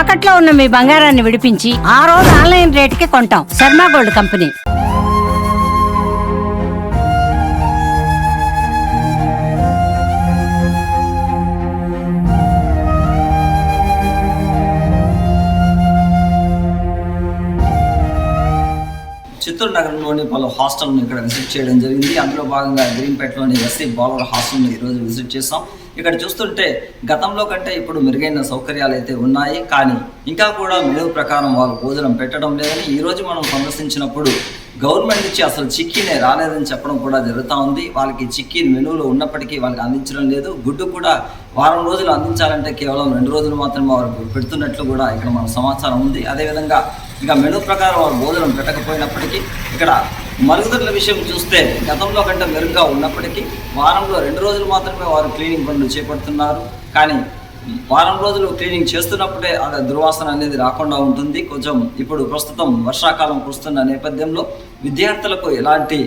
తాకట్లో ఉన్న మీ బంగారాన్ని విడిపించి ఆ రోజు ఆన్లైన్ రేటుకి కొంటాం. Sharma gold company. చిత్తూరు నగరంలోని పలు హాస్టల్ను ఇక్కడ విజిట్ చేయడం జరిగింది. అందులో భాగంగా గ్రీన్పేటలోని ఎస్సీ బాలుర హాస్టల్ను ఈరోజు విజిట్ చేసాం. ఇక్కడ చూస్తుంటే గతంలో కంటే ఇప్పుడు మెరుగైన సౌకర్యాలు అయితే ఉన్నాయి, కానీ ఇంకా కూడా మెనూ ప్రకారం వాళ్ళు భోజనం పెట్టడం లేదని ఈరోజు మనం సందర్శించినప్పుడు గవర్నమెంట్ నుంచి అసలు చిక్కీనే రాలేదని చెప్పడం కూడా జరుగుతూ ఉంది. వాళ్ళకి చిక్కీ మెనూలో ఉన్నప్పటికీ వాళ్ళకి అందించడం లేదు. గుడ్డు కూడా వారం రోజులు అందించాలంటే కేవలం 2 రోజులు మాత్రమే వారు పెడుతున్నట్లు కూడా ఇక్కడ మన సమాచారం ఉంది. అదేవిధంగా ఇక మెనూ ప్రకారం వారు భోజనం పెట్టకపోయినప్పటికీ ఇక్కడ మరుగుదొడ్ల విషయం చూస్తే గతంలో కంటే మెరుగ్గా ఉన్నప్పటికీ వారంలో 2 రోజులు మాత్రమే వారు క్లీనింగ్ పనులు చేపడుతున్నారు. కానీ వారం రోజులు క్లీనింగ్ చేస్తున్నప్పుడే అది దుర్వాసన అనేది రాకుండా ఉంటుంది. కొంచెం ఇప్పుడు ప్రస్తుతం వర్షాకాలం కురుస్తున్న నేపథ్యంలో విద్యార్థులకు ఎలాంటి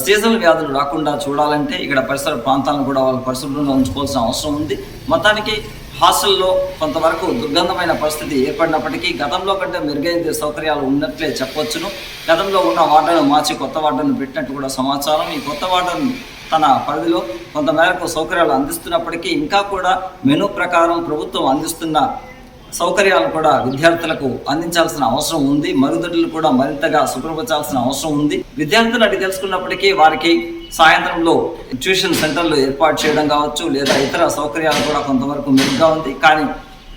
సీజనల్ వ్యాధులు రాకుండా చూడాలంటే ఇక్కడ పరిసర ప్రాంతాలను కూడా వాళ్ళు పరిశుభ్రంగా ఉంచుకోవాల్సిన అవసరం ఉంది. మొత్తానికి హాస్టల్లో కొంతవరకు దుర్గంధమైన పరిస్థితి ఏర్పడినప్పటికీ గతంలో కంటే మెరుగైన సౌకర్యాలు ఉన్నట్లే చెప్పవచ్చును. గతంలో ఉన్న వార్డును మార్చి కొత్త వార్డును పెట్టినట్టు కూడా సమాచారం. ఈ కొత్త వార్డును తన పరిధిలో కొంతమేరకు సౌకర్యాలు అందిస్తున్నప్పటికీ ఇంకా కూడా మెనూ ప్రకారం ప్రభుత్వం అందిస్తున్న సౌకర్యాలు కూడా విద్యార్థులకు అందించాల్సిన అవసరం ఉంది. మరుగుదొడ్లు కూడా మరింతగా శుభ్రపరచాల్సిన అవసరం ఉంది. విద్యార్థులు అడిగి తెలుసుకున్నప్పటికీ వారికి సాయంత్రంలో ట్యూషన్ సెంటర్లు ఏర్పాటు చేయడం కావచ్చు, లేదా ఇతర సౌకర్యాలు కూడా కొంతవరకు మెరుగ్గా ఉంది. కానీ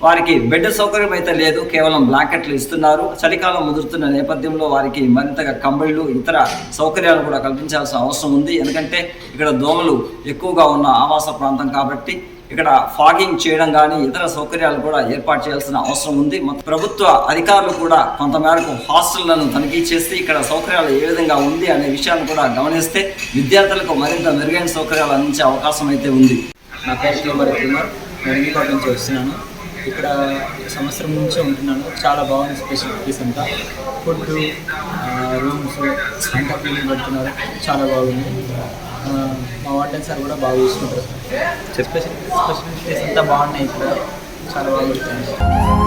వారికి బెడ్ సౌకర్యం అయితే లేదు, కేవలం బ్లాంకెట్లు ఇస్తున్నారు. చలికాలం ముదురుతున్న నేపథ్యంలో వారికి మరింతగా కంబళ్ళు ఇతర సౌకర్యాలు కూడా కల్పించాల్సిన అవసరం ఉంది. ఎందుకంటే ఇక్కడ దోమలు ఎక్కువగా ఉన్న ఆవాస ప్రాంతం కాబట్టి ఇక్కడ ఫాగింగ్ చేయడం కానీ ఇతర సౌకర్యాలు కూడా ఏర్పాటు చేయాల్సిన అవసరం ఉంది. ప్రభుత్వ అధికారులు కూడా కొంతమేరకు హాస్టళ్లను తనిఖీ చేసి ఇక్కడ సౌకర్యాలు ఏ విధంగా ఉంది అనే విషయాన్ని కూడా గమనిస్తే విద్యార్థులకు మరింత మెరుగైన సౌకర్యాలు అందించే అవకాశం అయితే ఉంది. నా పేరు కుమార్, మెరుగుపాటు నుంచి వస్తున్నాను. ఇక్కడ సంవత్సరం నుంచే ఉంటున్నాను. చాలా బాగుంది ఫెసిలిటీస్ అంతా, ఫుడ్, రూమ్స్ అంతా క్లీనింగ్ పెడుతున్నారు, చాలా బాగుంది. మా వార్డెన్ సార్ కూడా బాగా చూసుకుంటారు. ఫెసిలిటీస్ అంతా బాగున్నాయి, ఇక్కడ చాలా బాగుంటుంది.